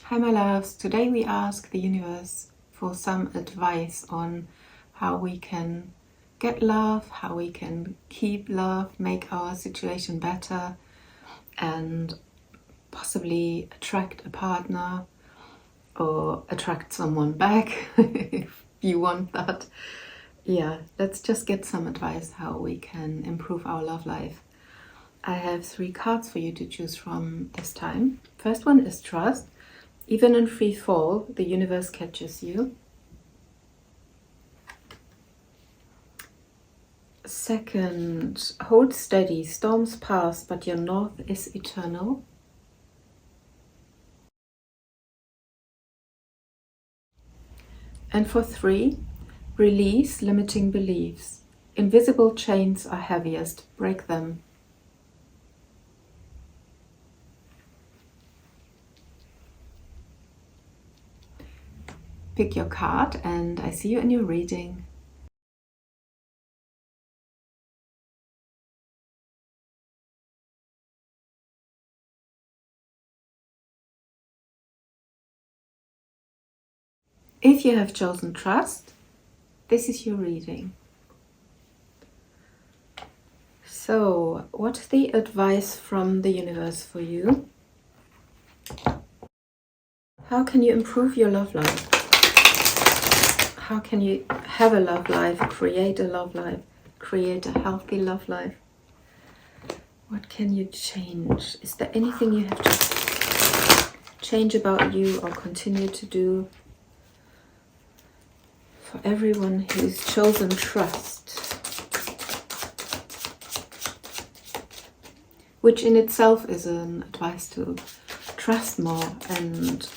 Hi my loves, today we ask the universe for some advice on how we can get love, how we can keep love, make our situation better and possibly attract a partner or attract someone back if you want that. Yeah, let's just get some advice how we can improve our love life. I have 3 cards for you to choose from this time. First one is trust. Even in free fall, the universe catches you. Second, hold steady. Storms pass, but your north is eternal. And for 3, release limiting beliefs. Invisible chains are heaviest. Break them. Pick your card and I see you in your reading. If you have chosen trust, this is your reading. So, what's the advice from the universe for you? How can you improve your love life? How can you have a love life, create a love life, create a healthy love life? What can you change? Is there anything you have to change about you or continue to do? For everyone who's chosen trust, which in itself is an advice to trust more and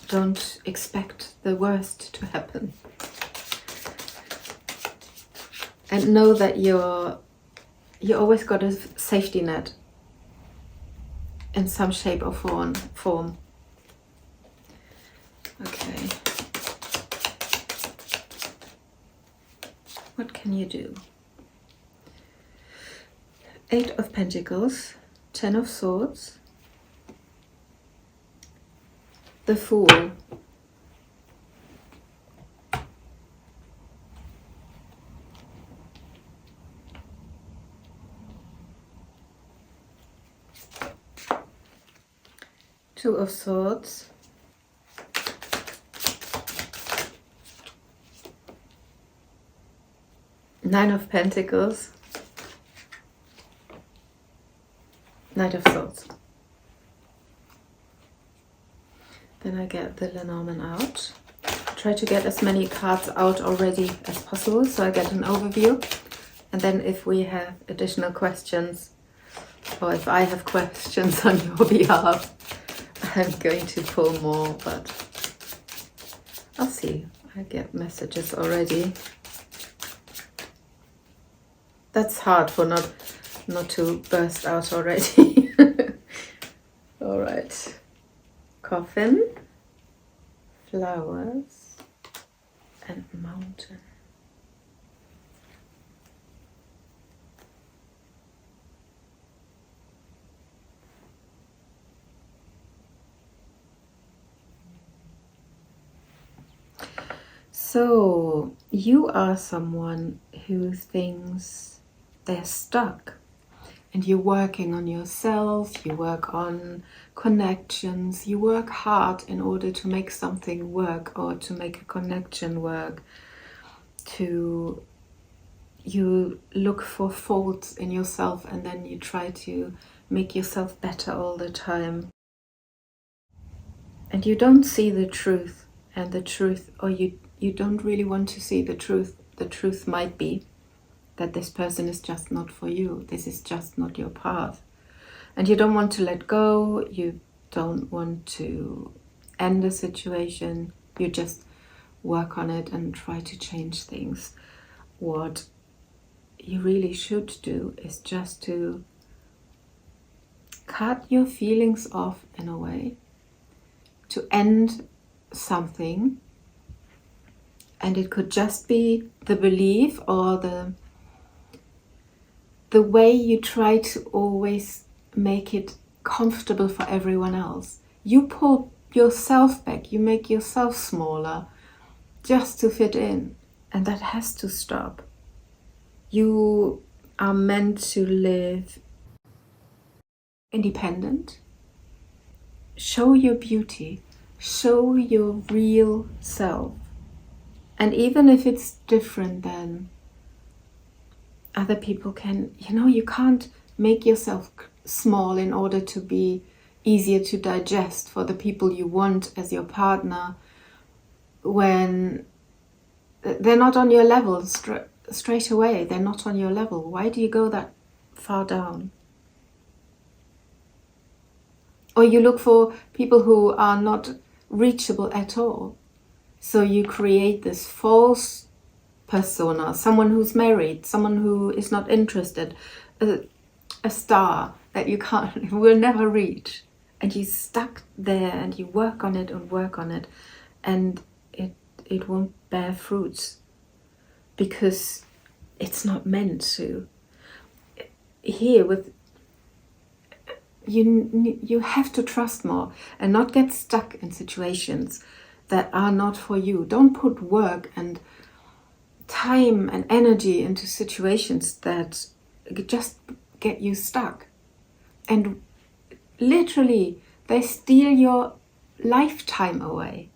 don't expect the worst to happen. And know that you always got a safety net in some shape or form. Okay. What can you do? 8 of Pentacles, 10 of Swords, the Fool, Two of Swords, Nine of Pentacles, Knight of Swords. Then I get the Lenormand out. Try to get as many cards out already as possible so I get an overview. And then if we have additional questions, or if I have questions on your behalf, I'm going to pull more, but I'll see. I get messages already. That's hard for not to burst out already. All right. Coffin, flowers, and mountain. So you are someone who thinks they're stuck and you're working on yourself, you work on connections, you work hard in order to make something work or to make a connection work, you look for faults in yourself and then you try to make yourself better all the time. And you don't see the truth, and the truth, or you don't really want to see the truth. The truth might be that this person is just not for you. This is just not your path. And you don't want to let go. You don't want to end the situation. You just work on it and try to change things. What you really should do is just to cut your feelings off in a way, to end something. And it could just be the belief or the way you try to always make it comfortable for everyone else. You yourself back. You make yourself smaller just to fit in. And that has to stop. You are meant to live independent. Show your beauty. Show your real self. And even if it's different than other people can, you can't make yourself small in order to be easier to digest for the people you want as your partner when they're not on your level straight away. They're not on your level. Why do you go that far down? Or you look for people who are not reachable at all. So you create this false persona, someone who's married, someone who is not interested, a star that you will never reach. And you're stuck there and you work on it and it won't bear fruits because it's not meant to. Here with you have to trust more and not get stuck in situations that are not for you. Don't put work and time and energy into situations that just get you stuck. And literally, they steal your lifetime away.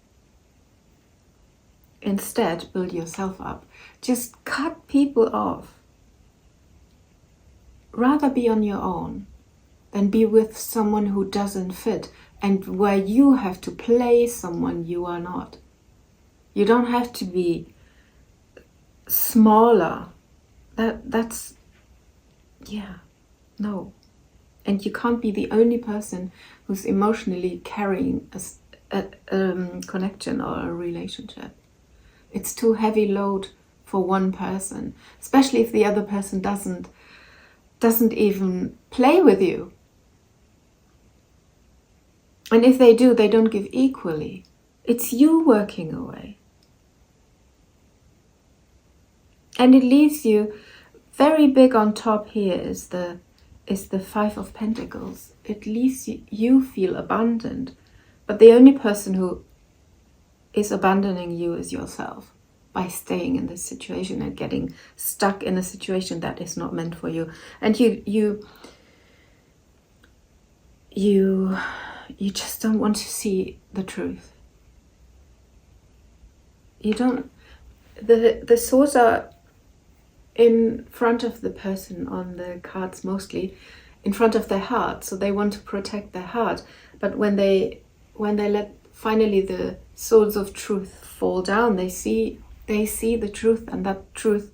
Instead, build yourself up. Just cut people off. Rather be on your own than be with someone who doesn't fit and where you have to play someone you are not. You don't have to be smaller. That's no. And you can't be the only person who's emotionally carrying a connection or a relationship. It's too heavy load for one person, especially if the other person doesn't even play with you. And if they do, they don't give equally. It's you working away. And it leaves you very big on top. Here is the Five of Pentacles. It leaves you feel abandoned. But the only person who is abandoning you is yourself by staying in this situation and getting stuck in a situation that is not meant for you. And you just don't want to see the truth. You don't. The swords are in front of the person on the cards, mostly in front of their heart, so they want to protect their heart. But when they let finally the swords of truth fall down, they see the truth, and that truth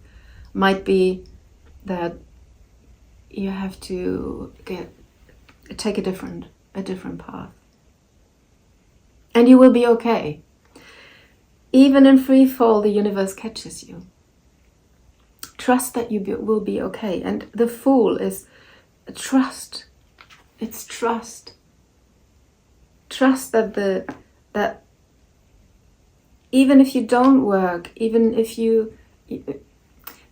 might be that you have to take a different path, and you will be okay. Even in free fall, the universe catches you. Trust that you will be okay. And the Fool is trust. It's trust. Trust that even if you don't work, even if you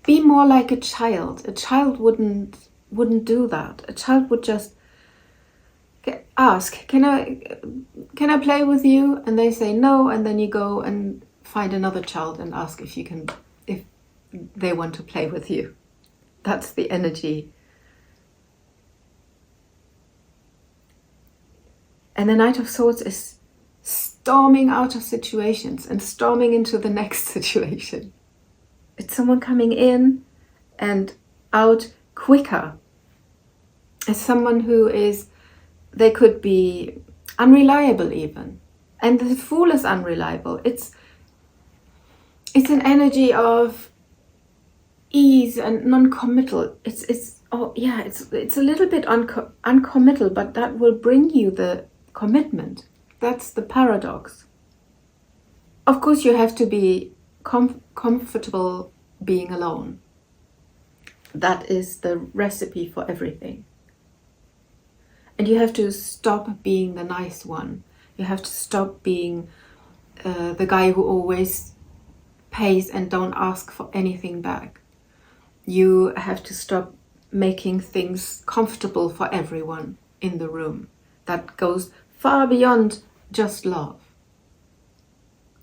be more like a child. A child wouldn't do that. A child would just ask, can I play with you? And they say no, and then you go and find another child and ask if they want to play with you. That's the energy. And the Knight of Swords is storming out of situations and storming into the next situation. It's someone coming in and out quicker. It's someone who they could be unreliable even. And the Fool is unreliable. It's an energy of ease and non-committal. It's a little bit uncommittal, but that will bring you the commitment. That's the paradox. Of course, you have to be comfortable being alone. That is the recipe for everything. And you have to stop being the nice one. You have to stop being the guy who always pays and don't ask for anything back. You have to stop making things comfortable for everyone in the room. That goes far beyond just love.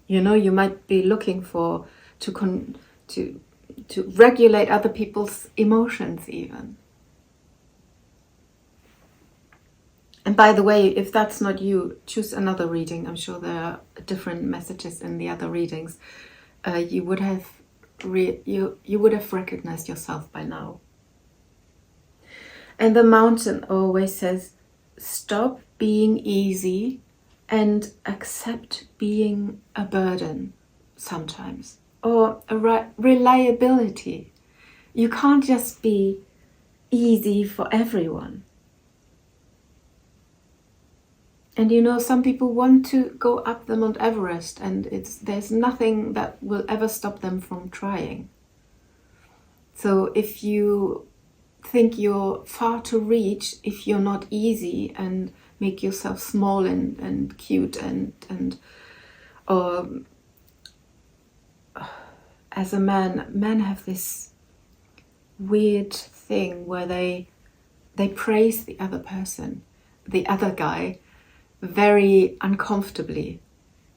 You know, you might be looking for to regulate other people's emotions even. And by the way, if that's not you, choose another reading. I'm sure there are different messages in the other readings. You would have recognized yourself by now. And the Mountain always says, stop being easy and accept being a burden sometimes, or a reliability. You can't just be easy for everyone. And you know, some people want to go up the Mount Everest, and there's nothing that will ever stop them from trying. So if you think you're far to reach, if you're not easy and make yourself small and cute and or as a man, men have this weird thing where they praise the other person, the other guy, very uncomfortably,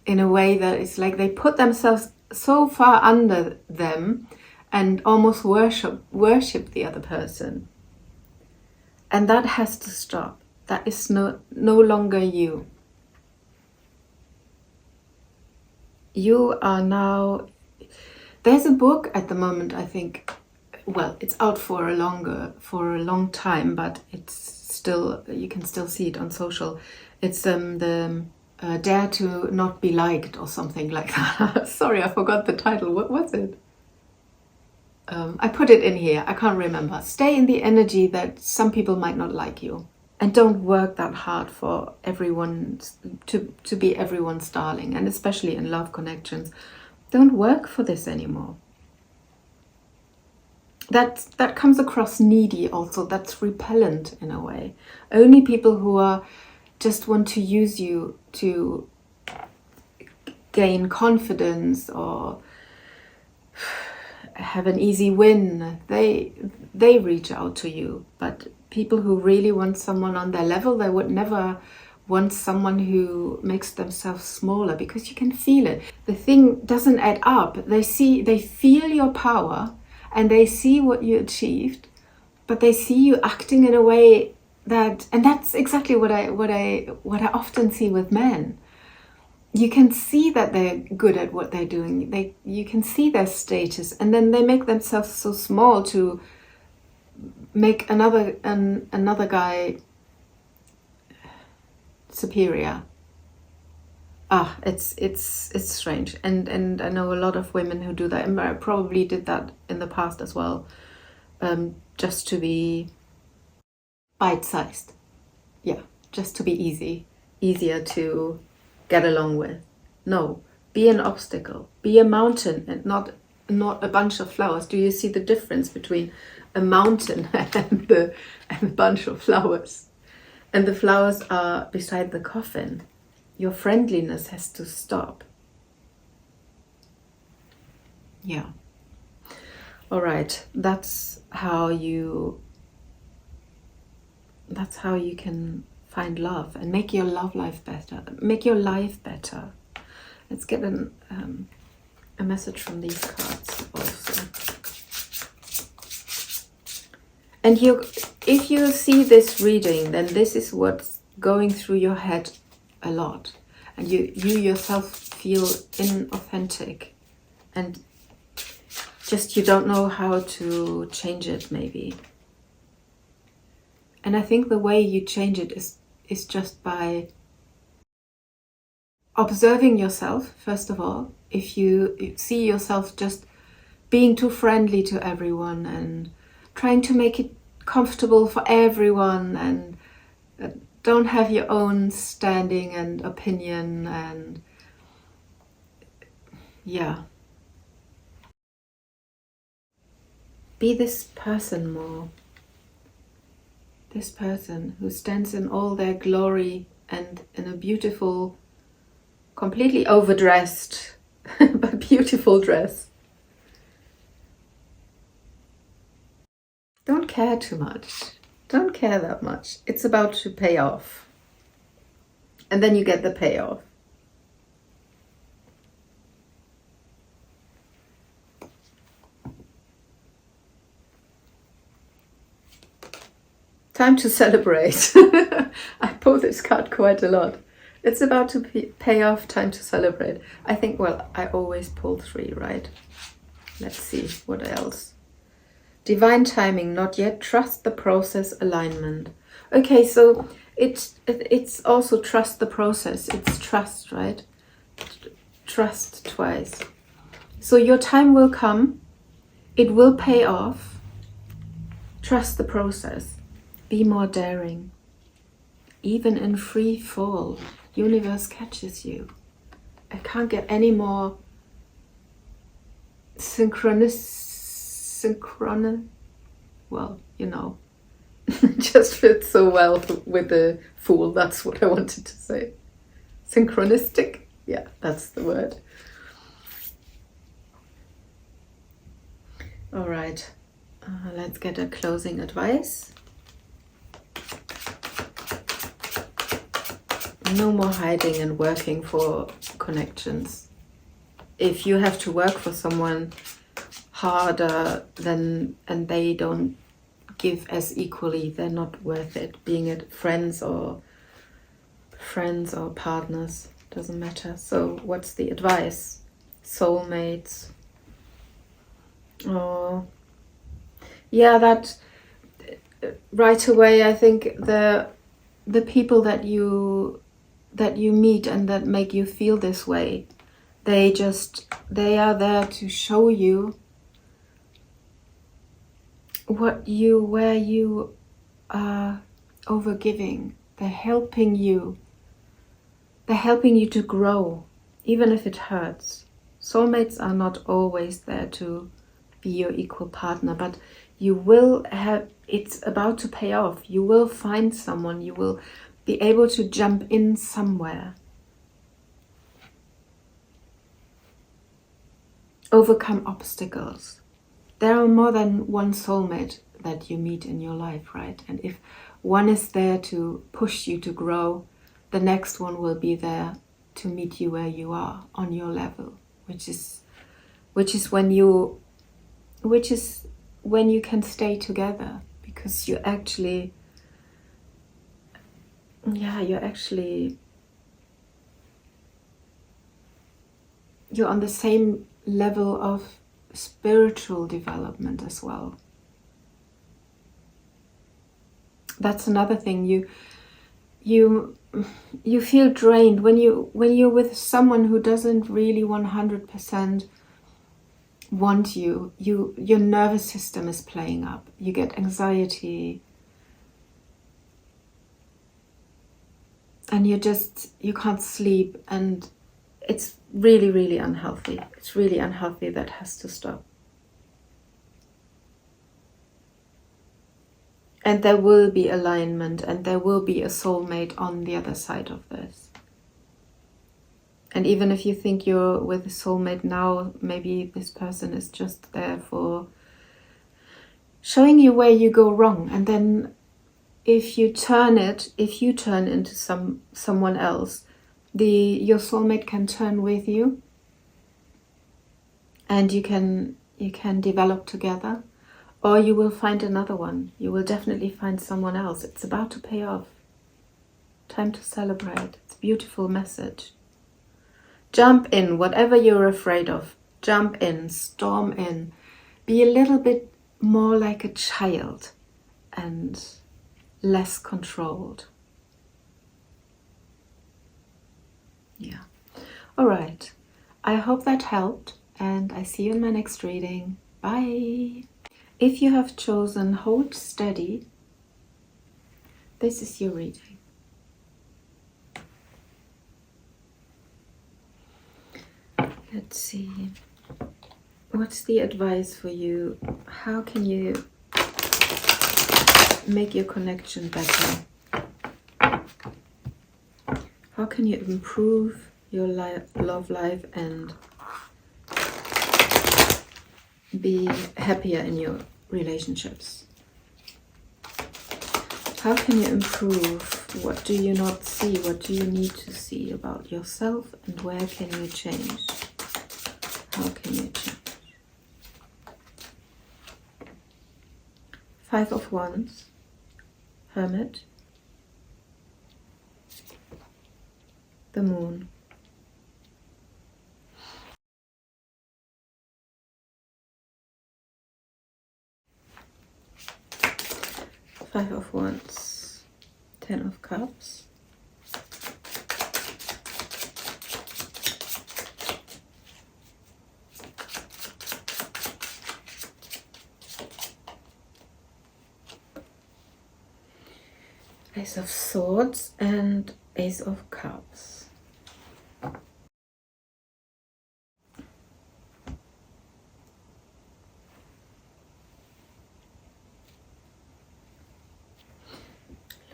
in a way that it's like they put themselves so far under them and almost worship the other person. And that has to stop. That is no longer you. You are now... There's a book at the moment, I think, well, it's out for a long time, but it's still, you can still see it on social. It's the Dare to Not Be Liked or something like that. Sorry, I forgot the title. What was it? I put it in here. I can't remember. Stay in the energy that some people might not like you. And don't work that hard for everyone to be everyone's darling. And especially in love connections. Don't work for this anymore. That comes across needy also. That's repellent in a way. Only people who are just want to use you to gain confidence or have an easy win, they reach out to you. But people who really want someone on their level, they would never want someone who makes themselves smaller, because you can feel it. The thing doesn't add up. They feel your power and they see what you achieved, but they see you acting in a way that, and that's exactly what I often see with men. You can see that they're good at what they're doing. You can see their status, and then they make themselves so small to make another guy superior. It's strange, and I know a lot of women who do that, and I probably did that in the past as well, just to be bite-sized. Yeah, just to be easier to get along with. No, be an obstacle, be a mountain, and not a bunch of flowers. Do you see the difference between a mountain and a bunch of flowers? And the flowers are beside the coffin. Your friendliness has to stop. Yeah. All right. That's how you can find love and make your love life better. Make your life better. Let's get a message from these cards also. And if you see this reading, then this is what's going through your head a lot. And you yourself feel inauthentic. And just you don't know how to change it, maybe. And I think the way you change it is just by observing yourself, first of all. If you see yourself just being too friendly to everyone and trying to make it comfortable for everyone, and don't have your own standing and opinion, and yeah. Be this person more. This person who stands in all their glory and in a beautiful, completely overdressed, but beautiful dress. Don't care too much. Don't care that much. It's about to pay off. And then you get the payoff. Time to celebrate. I pull this card quite a lot. It's about to pay off, time to celebrate. I think, well, I always pull 3, right? Let's see, what else? Divine timing, not yet. Trust the process, alignment. Okay, so it's also trust the process. It's trust, right? Trust twice. So your time will come. It will pay off. Trust the process. Be more daring. Even in free fall, universe catches you. I can't get any more well, you know, it just fits so well with the Fool. That's what I wanted to say. Synchronistic? Yeah, that's the word. All right, let's get a closing advice. No more hiding and working for connections. If you have to work for someone harder than and they don't give as equally, they're not worth it. Being it friends or partners, doesn't matter. So what's the advice? Soulmates. Oh, yeah, that right away. I think the people that you meet and that make you feel this way, they are there to show you where you are overgiving. They're helping you to grow, even if it hurts. Soulmates are not always there to be your equal partner, but you will have, it's about to pay off. You will find someone, you will be able to jump in somewhere. Overcome obstacles. There are more than one soulmate that you meet in your life, right? And if one is there to push you to grow, the next one will be there to meet you where you are, on your level, which is when you can stay together, because you're on the same level of spiritual development as well. That's another thing. You feel drained when you're with someone who doesn't really 100% want you. Your nervous system is playing up. You get anxiety, and you can't sleep, and it's really, really unhealthy. It's really unhealthy. That has to stop. And there will be alignment, and there will be a soulmate on the other side of this. And even if you think you're with a soulmate now, maybe this person is just there for showing you where you go wrong. And then if you turn into someone else, your soulmate can turn with you, and you can develop together, or you will find another one. You will definitely find someone else. It's about to pay off. Time to celebrate. It's a beautiful message. Jump in, whatever you're afraid of. Jump in, storm in. Be a little bit more like a child and less controlled. Yeah. All right. I hope that helped, and I see you in my next reading. Bye. If you have chosen Hold Steady, this is your reading. Let's see. What's the advice for you? How can you make your connection better? How can you improve your love life and be happier in your relationships? How can you improve? What do you not see? What do you need to see about yourself? And where can you change? How can you change? Five of Wands, Hermit, the Moon, Five of Wands, Ten of Cups, Ace of Swords and Ace of Cups.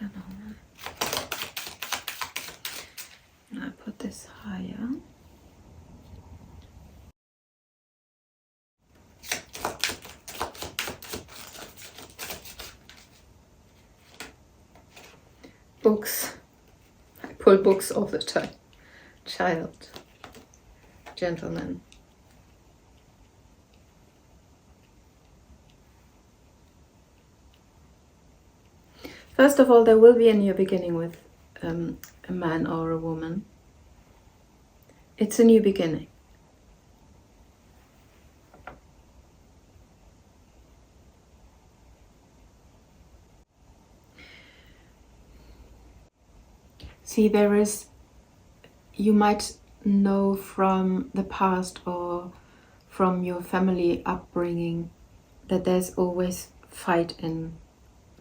Lenormand. I put this higher. Books. I pull books all the time. Child. Gentleman. First of all, there will be a new beginning with a man or a woman. It's a new beginning. See, you might know from the past or from your family upbringing that there's always fight in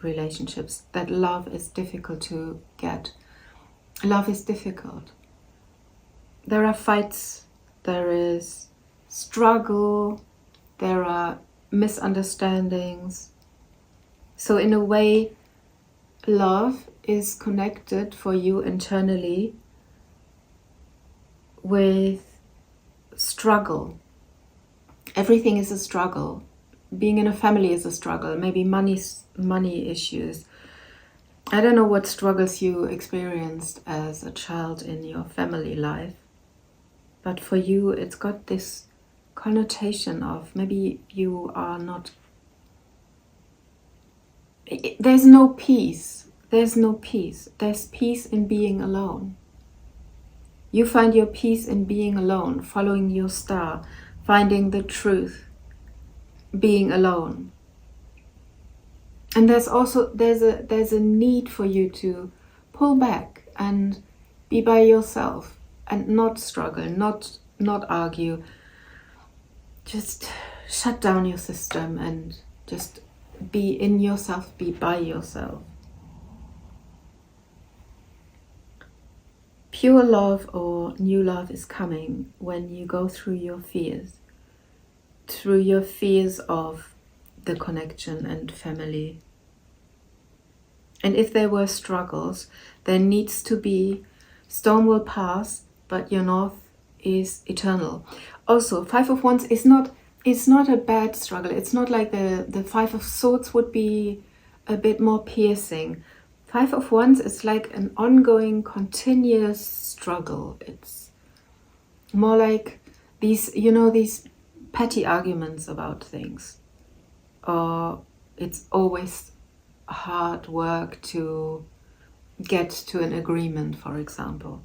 relationships, that love is difficult to get. Love is difficult. There are fights, there is struggle, there are misunderstandings. So in a way, love is connected for you internally with struggle. Everything is a struggle. Being in a family is a struggle. Maybe money issues. I don't know what struggles you experienced as a child in your family life, but for you it's got this connotation of maybe you are not... There's no peace. There's no peace. There's peace in being alone. You find your peace in being alone, following your star, finding the truth, being alone. And there's a need for you to pull back and be by yourself and not struggle, not argue. Just shut down your system and just be in yourself, be by yourself. Pure love or new love is coming when you go through your fears of the connection and family. And if there were struggles, there needs to be, storm will pass, but your north is eternal. Also, Five of Wands is not a bad struggle. It's not like the Five of Swords would be a bit more piercing. Five of Wands is like an ongoing, continuous struggle. It's more like these, these petty arguments about things. Or it's always hard work to get to an agreement, for example.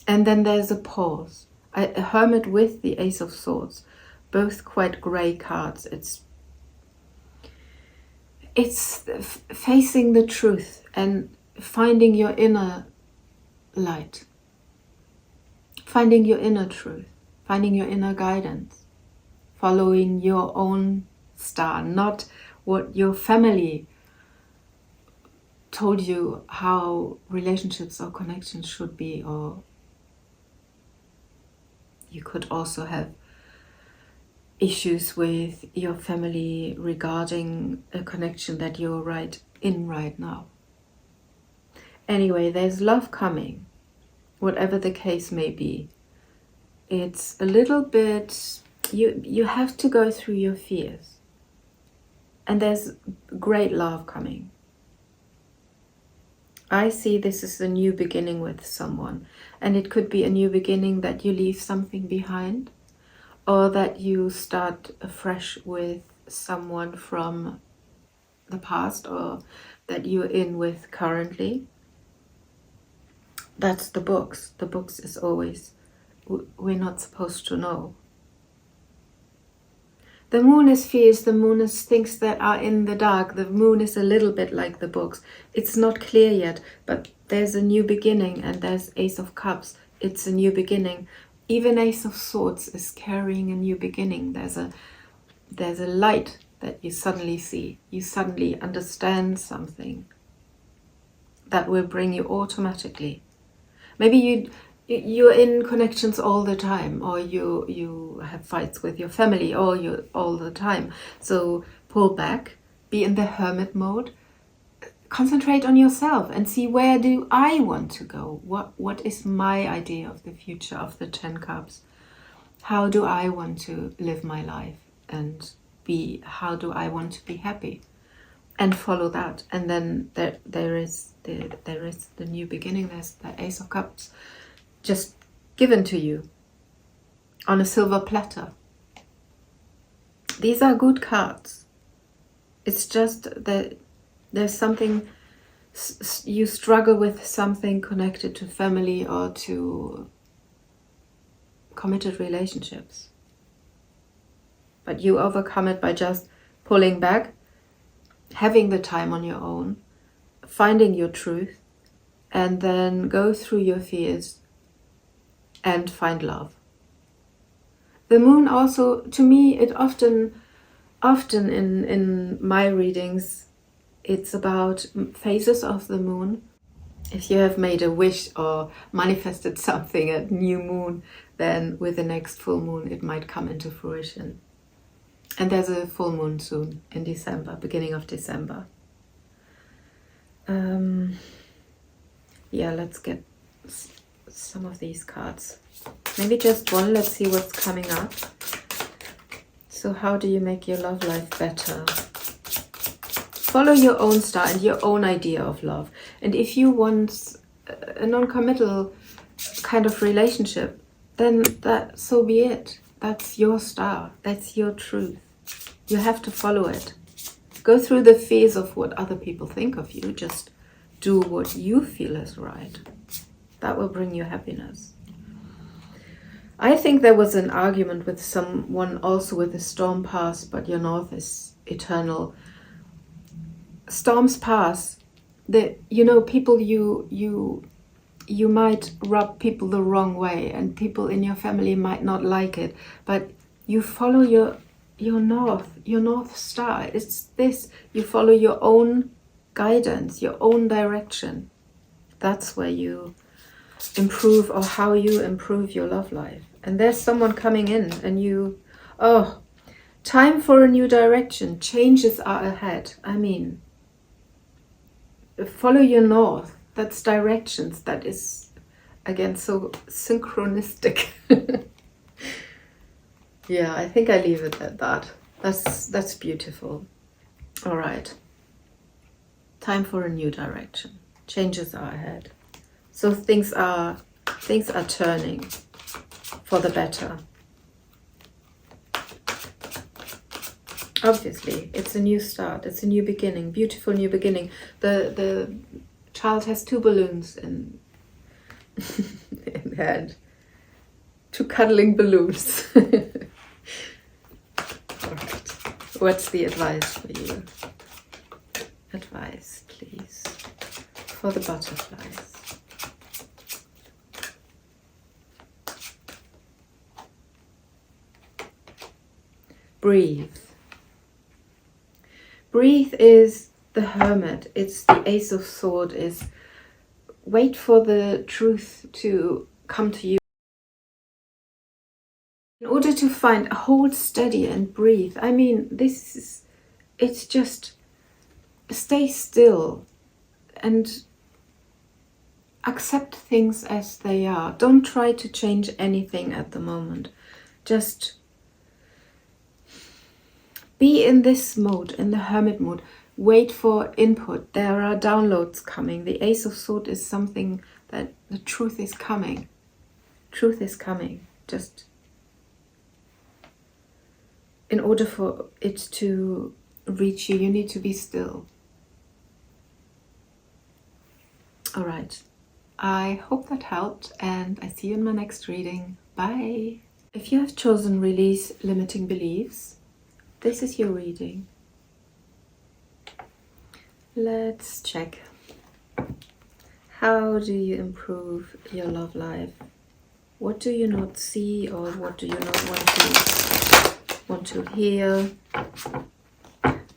And then there's a pause. A Hermit with the Ace of Swords, both quite grey cards. It's facing the truth and finding your inner light, finding your inner truth, finding your inner guidance, following your own star, not what your family told you how relationships or connections should be. Or you could also have issues with your family regarding a connection that you're right now. Anyway, there's love coming, whatever the case may be. It's a little bit, you have to go through your fears. And there's great love coming. I see this as a new beginning with someone. And it could be a new beginning that you leave something behind, or that you start afresh with someone from the past, or that you're in with currently. That's the books. The books is always, we're not supposed to know. The moon is fierce, the moon is things that are in the dark. The moon is a little bit like the books. It's not clear yet, but there's a new beginning, and there's Ace of Cups. It's a new beginning. Even Ace of Swords is carrying a new beginning. There's a light that you suddenly see. You suddenly understand something that will bring you automatically. Maybe you're in connections all the time, or you have fights with your family all the time. So pull back, be in the hermit mode, concentrate on yourself and see, where do I want to go? What is my idea of the future of the 10 Cups? How do I want to live my life, and how do I want to be happy? And follow that. And then there is the new beginning. There's the Ace of Cups just given to you on a silver platter. These are good cards. It's just that there's something, you struggle with something connected to family or to committed relationships. But you overcome it by just pulling back, having the time on your own, finding your truth, and then go through your fears and find love. The moon also, to me, it often in my readings, it's about phases of the moon. If you have made a wish or manifested something at new moon, then with the next full moon it might come into fruition. And there's a full moon soon in December, beginning of December. Yeah, let's get some of these cards. Maybe just one. Let's see what's coming up. So how do you make your love life better? Follow your own star and your own idea of love. And if you want a non-committal kind of relationship, then so be it. That's your star. That's your truth. You have to follow it. Go through the phase of what other people think of you. Just do what you feel is right. That will bring you happiness. I think there was an argument with someone also with the storm pass, but your north is eternal. Storms pass. People you might rub people the wrong way, and people in your family might not like it, but you follow your north star. It's this, you follow your own guidance, your own direction. That's where you improve, or how you improve your love life. And there's someone coming in, and time for a new direction. Changes are ahead. I mean, follow your north. That's directions. That is, again, so synchronistic. Yeah, I think I leave it at that. That's beautiful. All right. Time for a new direction. Changes are ahead. So things are turning for the better. Obviously, it's a new start. It's a new beginning. Beautiful new beginning. The child has 2 balloons in hand. 2 cuddling balloons. All right. What's the advice for you? Advice, please, for the butterflies. Breathe. Breathe is the hermit. It's the Ace of Swords. Is wait for the truth to come to you. In order to hold steady and breathe. I mean, it's just stay still and accept things as they are. Don't try to change anything at the moment. Just Be in this mode, in the hermit mode. Wait for input. There are downloads coming. The Ace of Swords is something that the truth is coming. Truth is coming. Just in order for it to reach you, you need to be still. All right. I hope that helped, and I see you in my next reading. Bye. If you have chosen Release Limiting Beliefs, this is your reading. Let's check. How do you improve your love life? What do you not see, or what do you not want to hear?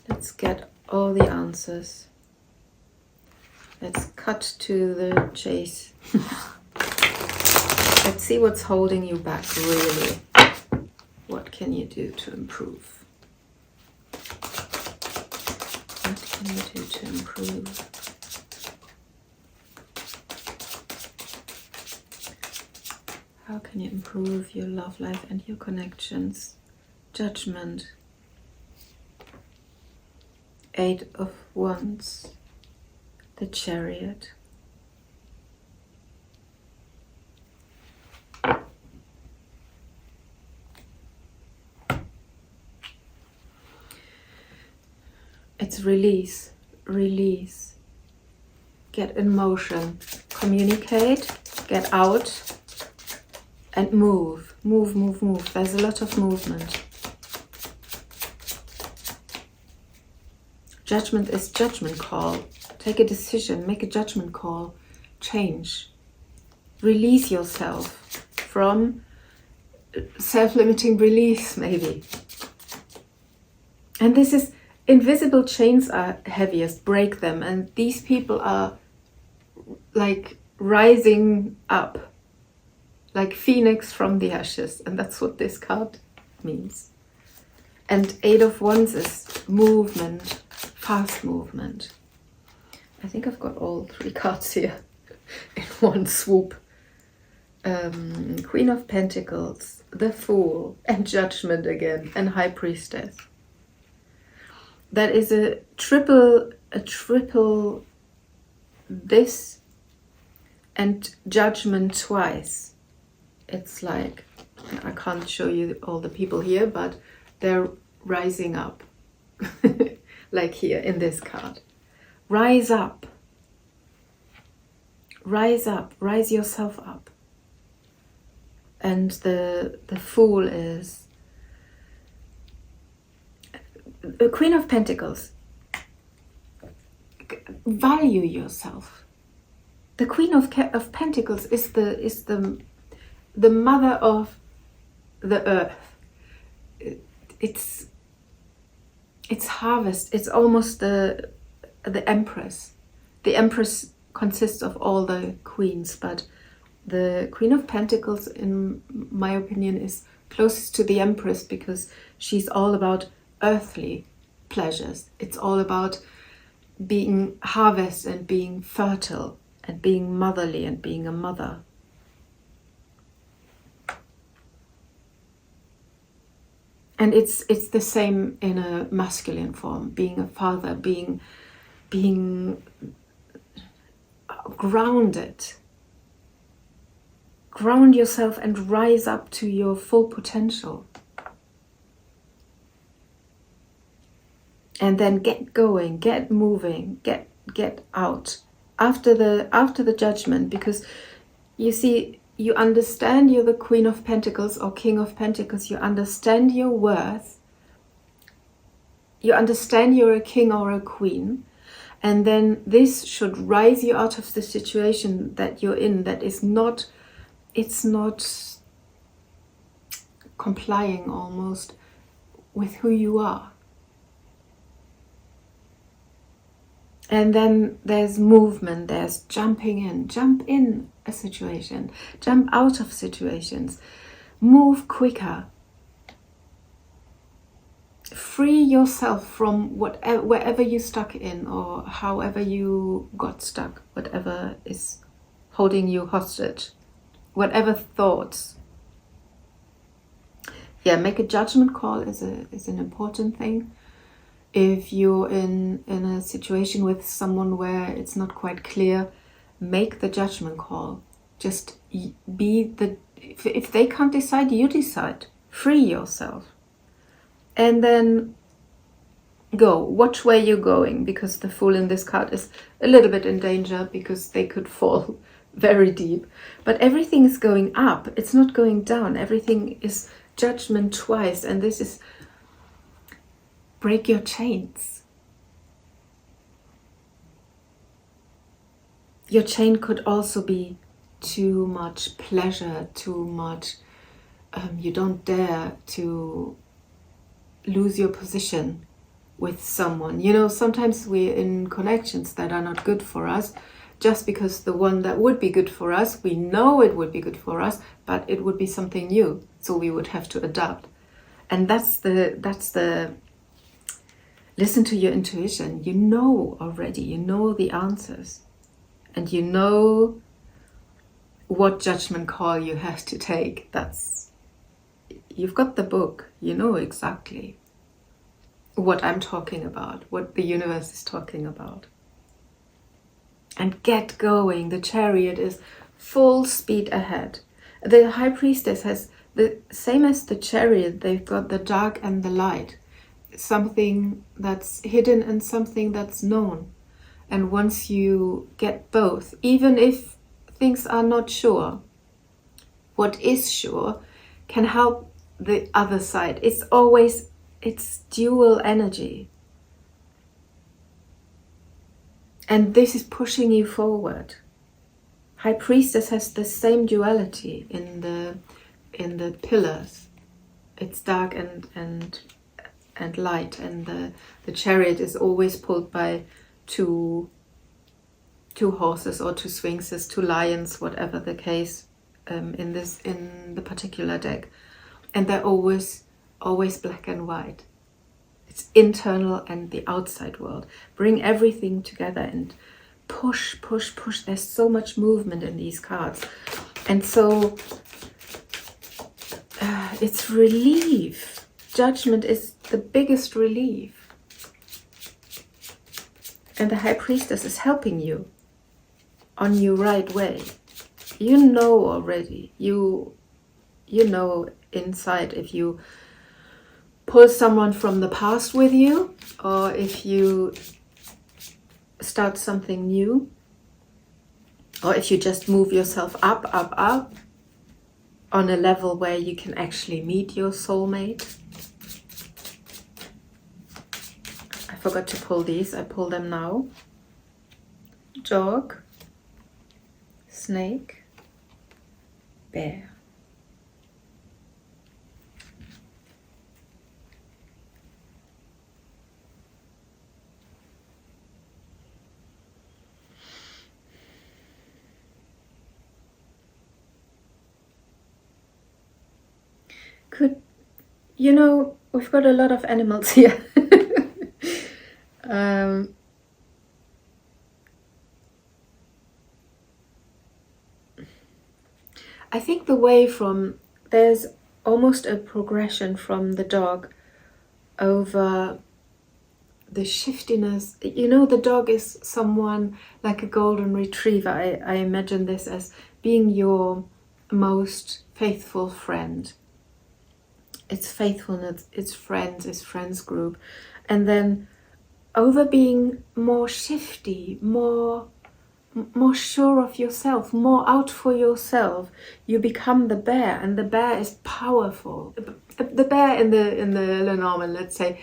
Let's get all the answers. Let's cut to the chase. Let's see what's holding you back, really. What can you do to improve? What can you do to improve? How can you improve your love life and your connections? Judgment. 8 of Wands. The Chariot. It's release, release. Get in motion, communicate, get out, and move, move, move, move. There's a lot of movement. Judgment is judgment call. Take a decision, make a judgment call, change. Release yourself from self-limiting beliefs, maybe. And this is, invisible chains are heaviest, break them. And these people are like rising up, like phoenix from the ashes. And that's what this card means. And 8 of Wands is movement, fast movement. I think I've got all 3 cards here in one swoop. Queen of Pentacles, the Fool, and Judgment again, and High Priestess. That is a triple this and Judgment twice. It's like, I can't show you all the people here, but they're rising up. Like here in this card. Rise up. Rise up. Rise yourself up. And the Fool is the Queen of Pentacles. Value yourself. The Queen of Pentacles is the mother of the earth. It's harvest. It's almost the Empress. The Empress consists of all the queens, but the Queen of Pentacles, in my opinion, is closest to the Empress because she's all about earthly pleasures. It's all about being harvest and being fertile and being motherly and being a mother. And it's the same in a masculine form, being a father, being grounded. Ground yourself and rise up to your full potential. And then get going, get moving, get out after the Judgment, because you see, you understand you're the Queen of Pentacles or King of Pentacles. You understand your worth. You understand you're a king or a queen. And then this should rise you out of the situation that you're in, that is not, it's not complying almost with who you are. And then there's movement, there's jumping in. Jump in a situation, jump out of situations, move quicker. Free yourself from wherever you're stuck in, or however you got stuck, whatever is holding you hostage, whatever thoughts. yeah, make a judgment call is an important thing. If you're in a situation with someone where it's not quite clear, make the judgment call. Just be the, if they can't decide, you decide. Free yourself. And then go. Watch where you're going, because the Fool in this card is a little bit in danger because they could fall very deep. But everything is going up. It's not going down. Everything is judgment twice. And this is break your chains. Your chain could also be too much pleasure, too much, you don't dare to lose your position with someone. You know, sometimes we're in connections that are not good for us, just because the one that would be good for us, we know it would be good for us, but it would be something new, so we would have to adapt. And that's the listen to your intuition. You know already, you know the answers, and you know what judgment call you have to take. You've got the book, you know exactly what I'm talking about, what the universe is talking about. And get going. The Chariot is full speed ahead. The High Priestess has the same as the Chariot. They've got the dark and the light, something that's hidden and something that's known. And once you get both, even if things are not sure, what is sure can help the other side. It's dual energy. And this is pushing you forward. High Priestess has the same duality in the pillars. It's dark and light, and the Chariot is always pulled by two horses or two sphinxes, two lions, whatever the case, in the particular deck. And they're always black and white. It's internal and the outside world. Bring everything together and push. There's so much movement in these cards. And so it's relief. Judgment is the biggest relief. And the High Priestess is helping you on your right way. You know already. You know inside if you pull someone from the past with you, or if you start something new, or if you just move yourself up on a level where you can actually meet your soulmate. I forgot to pull these. I pull them now. Dog, snake, bear. We've got a lot of animals here. I think there's almost a progression from the dog over the shiftiness. The dog is someone like a golden retriever. I imagine this as being your most faithful friend. It's faithfulness, it's friends group. And then over being more shifty, more sure of yourself, more out for yourself, you become the bear, and the bear is powerful. The bear in the Lenormand, let's say,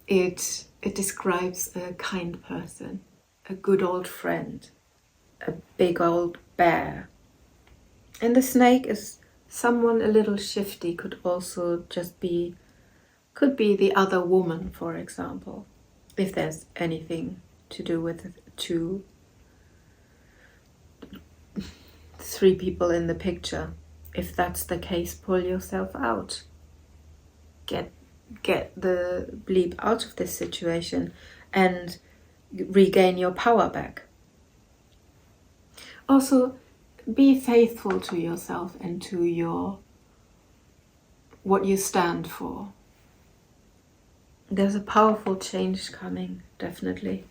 it describes a kind person, a good old friend, a big old bear. And the snake is someone a little shifty, could be the other woman, for example, if there's anything to do with 3 people in the picture. If that's the case, pull yourself out. Get the bleep out of this situation and regain your power back. Also, be faithful to yourself and to your what you stand for. There's a powerful change coming, definitely.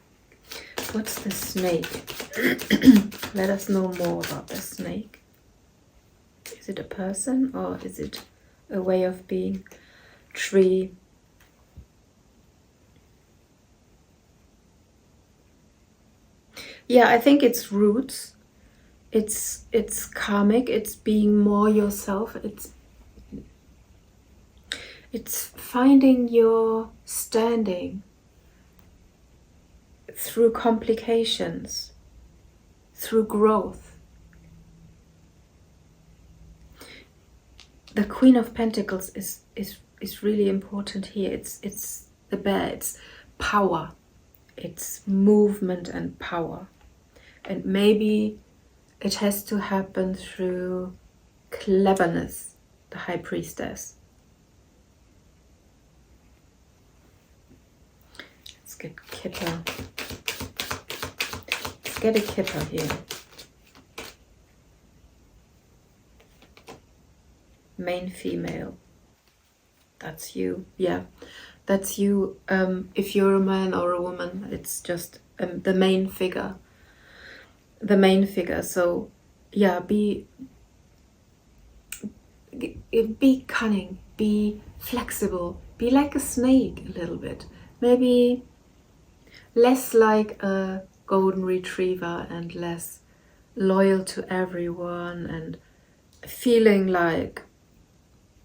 What's the snake? Let us know more about the snake. Is it a person or is it a way of being? Tree. Yeah, I think it's roots. It's karmic. It's being more yourself. It's finding your standing through complications, through growth. The Queen of Pentacles is really important here. It's the bear. It's power. It's movement and power. And maybe it has to happen through cleverness, the High Priestess. Let's get Kipper. Let's get a Kipper here. Main female. That's you. Yeah, that's you. If you're a man or a woman, it's just the main figure. The main figure. So yeah, be cunning, be flexible, be like a snake a little bit. Maybe less like a golden retriever and less loyal to everyone and feeling like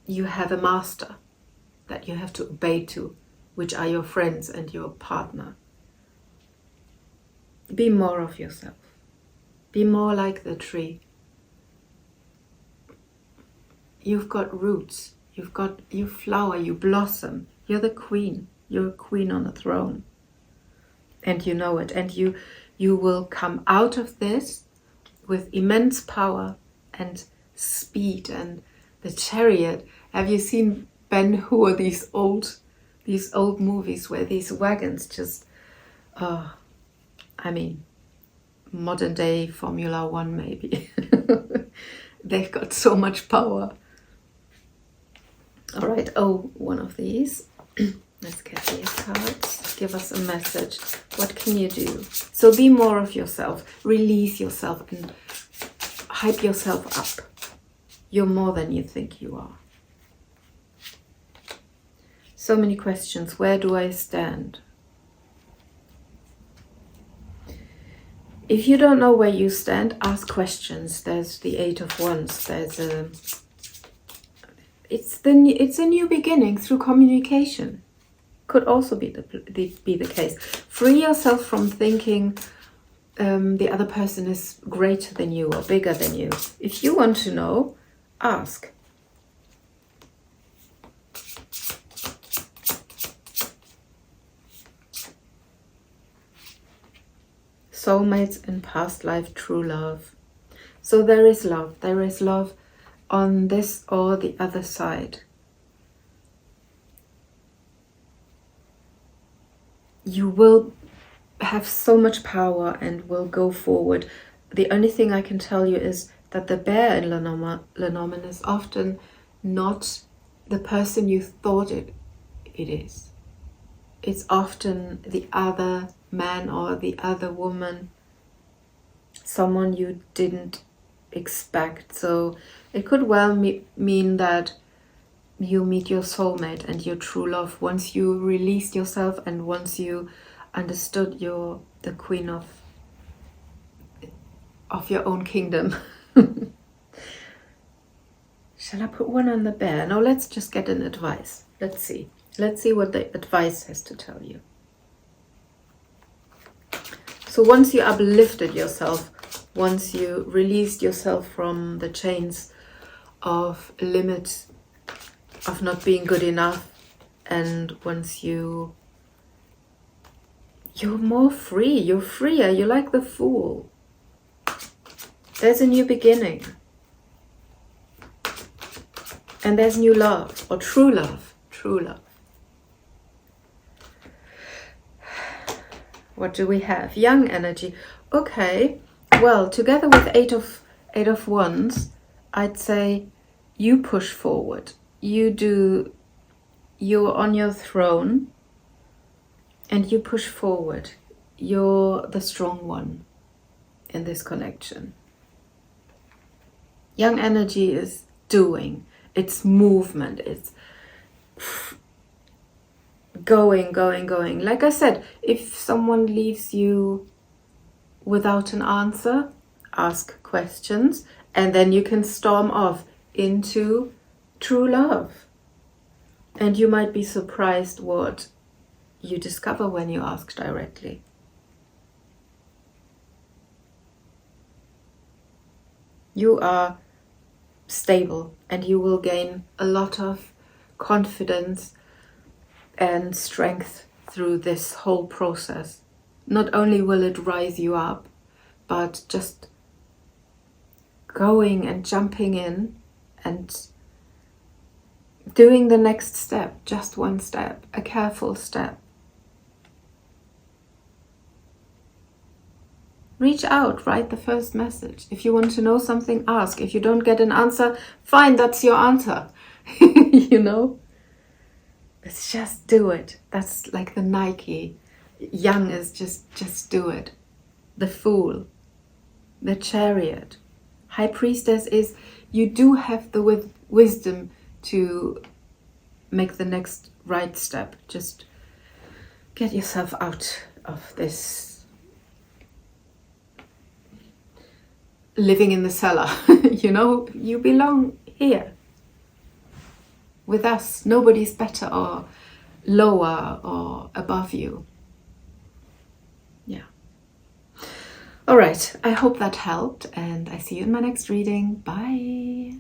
you have a master that you have to obey to, which are your friends and your partner. Be more of yourself. Be more like the tree. You've got roots. You flower, you blossom. You're the queen. You're a queen on a throne. And you know it. And you will come out of this with immense power and speed. And the Chariot. Have you seen Ben-Hur, these old movies where these wagons just, I mean, modern day Formula One maybe. They've got so much power. All right, one of these. Let's get these cards. Give us a message. What can you do? So be more of yourself. Release yourself and hype yourself up. You're more than you think you are. So many questions. Where do I stand? If you don't know where you stand, ask questions. There's the Eight of Wands. It's a new beginning through communication. Could also be the case. Free yourself from thinking the other person is greater than you or bigger than you. If you want to know, ask. Soulmates and past life, true love. So there is love. There is love on this or the other side. You will have so much power and will go forward. The only thing I can tell you is that the bear in Lenormand is often not the person you thought it is. It's often the other man or the other woman, someone you didn't expect. So it could well mean that you meet your soulmate and your true love once you released yourself and once you understood you're the queen of your own kingdom. Shall I put one on the bear? No, let's just get an advice. Let's see what the advice has to tell you. So once you uplifted yourself, once you released yourself from the chains of limits, of not being good enough, and once you're more free, you're freer, you're like the Fool. There's a new beginning. And there's new love, or true love, true love. What do we have? Young energy. Okay, well, together with Eight of Wands, I'd say you push forward. you're on your throne and you push forward. You're the strong one in this connection. Young energy is doing, it's movement, it's going. Like I said, if someone leaves you without an answer, ask questions, and then you can storm off into true love. And you might be surprised what you discover when you ask directly. You are stable and you will gain a lot of confidence and strength through this whole process. Not only will it rise you up, but just going and jumping in and doing the next step, just one step, a careful step. Reach out, write the first message. If you want to know something, ask. If you don't get an answer, fine, that's your answer. You know? It's just do it. That's like the Nike. Young is just do it. The Fool. The Chariot. High Priestess is you do have the wisdom to make the next right step. Just get yourself out of this living in the cellar. You know, you belong here with us. Nobody's better or lower or above you. Yeah. All right, I hope that helped, and I see you in my next reading. Bye.